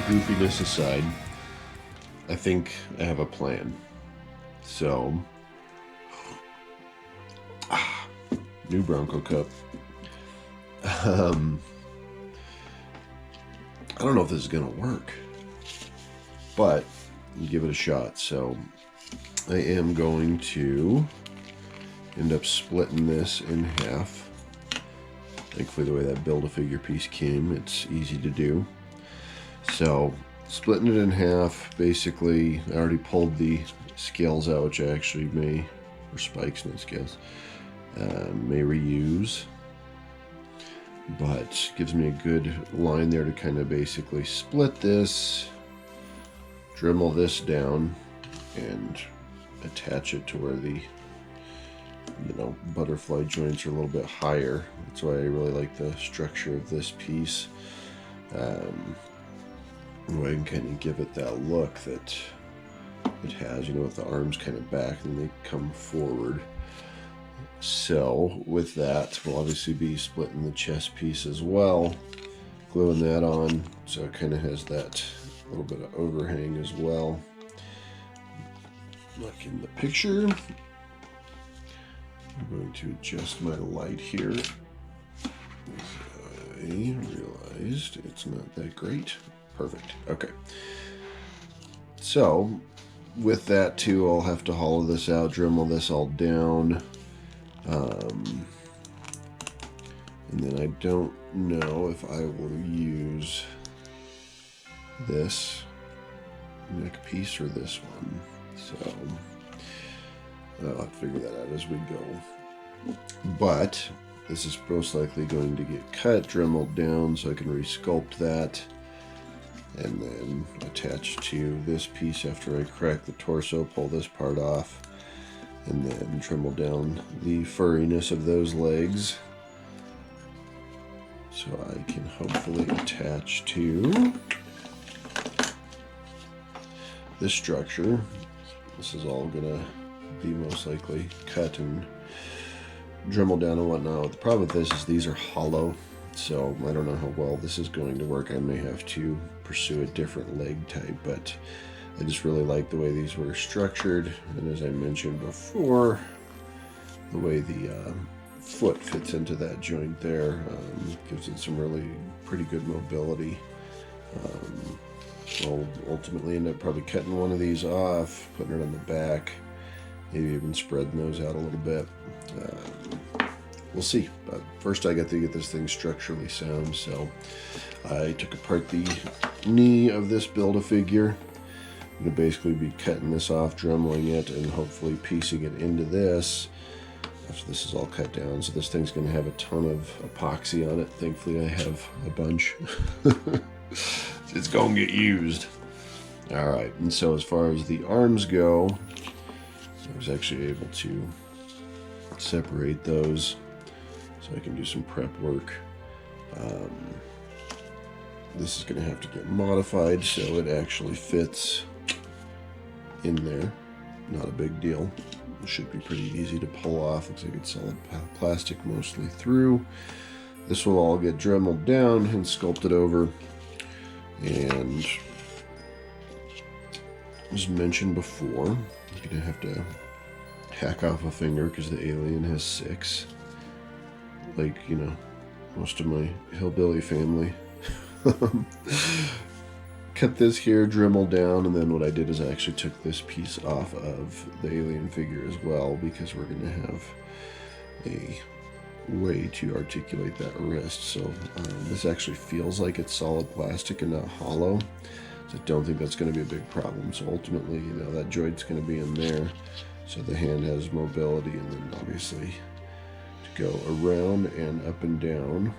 goofiness aside, I think I have a plan. So, new Bronco Cup. I don't know if this is going to work, but give it a shot. So I am going to end up splitting this in half. Thankfully, the way that Build-A-Figure piece came, it's easy to do. So splitting it in half, basically, I already pulled the scales out, which I actually may, or spikes, not scales, may reuse. But gives me a good line there to kind of basically split this, Dremel this down, and attach it to where the, butterfly joints are a little bit higher. That's why I really like the structure of this piece. I can kind of give it that look that it has, with the arms kind of back and they come forward. So with that, we'll obviously be splitting the chest piece as well, gluing that on so it kind of has that little bit of overhang as well. Like in the picture, I'm going to adjust my light here. I realized it's not that great. Perfect. Okay. So with that too, I'll have to hollow this out, Dremel this all down. And then I don't know if I will use this neck piece or this one. So I'll have to figure that out as we go. But this is most likely going to get cut, Dremeled down, so I can resculpt that. And then attach to this piece after I crack the torso, pull this part off. And then Dremel down the furriness of those legs, so I can hopefully attach to this structure. This is all gonna be most likely cut and Dremel down and whatnot. The problem with this is these are hollow, so I don't know how well this is going to work. I may have to pursue a different leg type, but I just really like the way these were structured, and as I mentioned before, the way the foot fits into that joint there gives it some really pretty good mobility. I'll ultimately end up probably cutting one of these off, putting it on the back, maybe even spreading those out a little bit. We'll see, but first I got to get this thing structurally sound, so I took apart the knee of this Build-A-Figure. I'm going to basically be cutting this off, dremeling it, and hopefully piecing it into this after this is all cut down. So this thing's going to have a ton of epoxy on it. Thankfully I have a bunch. It's going to get used. Alright, and so as far as the arms go, I was actually able to separate those so I can do some prep work. This is going to have to get modified so it actually fits in there. Not a big deal. It should be pretty easy to pull off. Looks like it's solid plastic mostly through. This will all get dremeled down and sculpted over. And as mentioned before, you're going to have to hack off a finger because the alien has 6. Like, most of my hillbilly family. Cut this here, Dremel down, and then what I did is I actually took this piece off of the alien figure as well, because we're going to have a way to articulate that wrist. So this actually feels like it's solid plastic and not hollow, so I don't think that's going to be a big problem. So ultimately, that joint's going to be in there, so the hand has mobility, and then obviously to go around and up and down.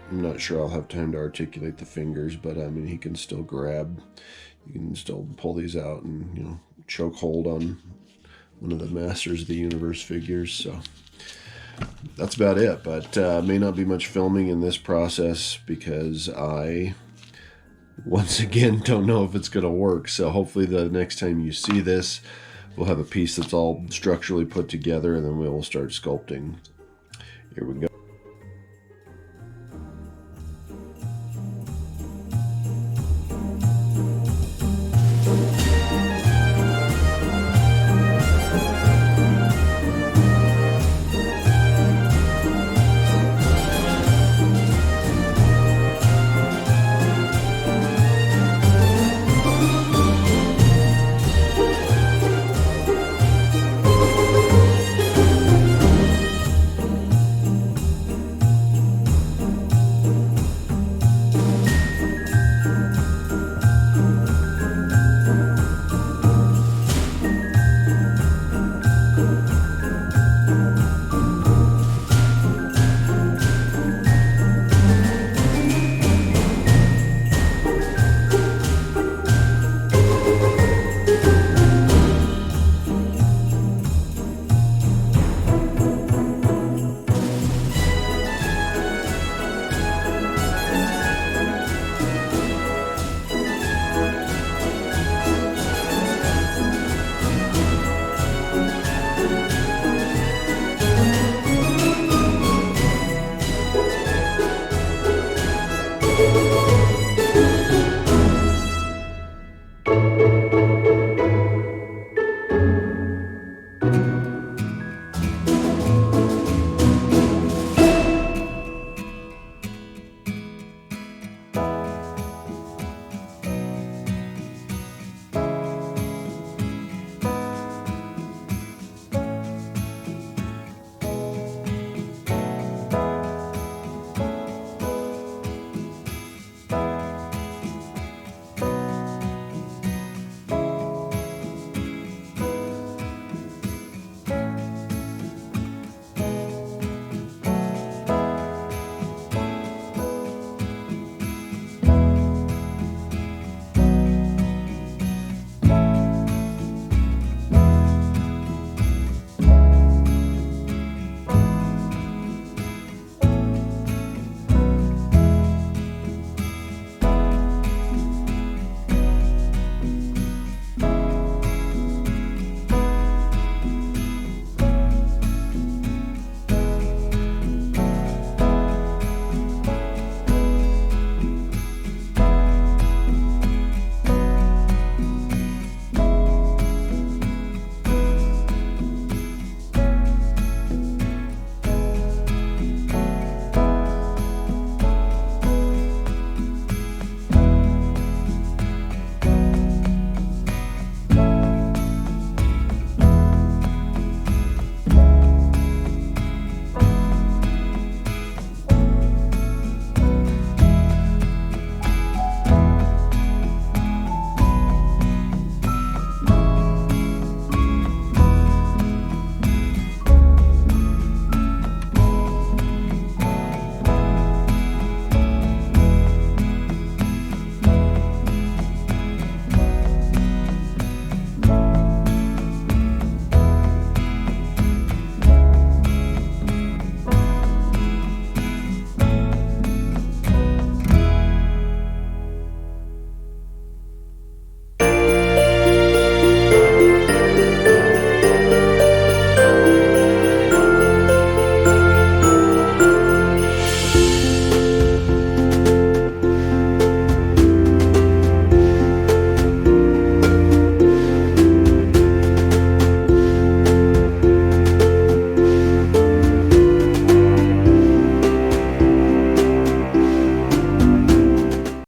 I'm not sure I'll have time to articulate the fingers, but I mean, he can still grab. You can still pull these out and, choke hold on one of the Masters of the Universe figures. So that's about it, but may not be much filming in this process because I, once again, don't know if it's going to work. So hopefully the next time you see this, we'll have a piece that's all structurally put together, and then we'll start sculpting. Here we go.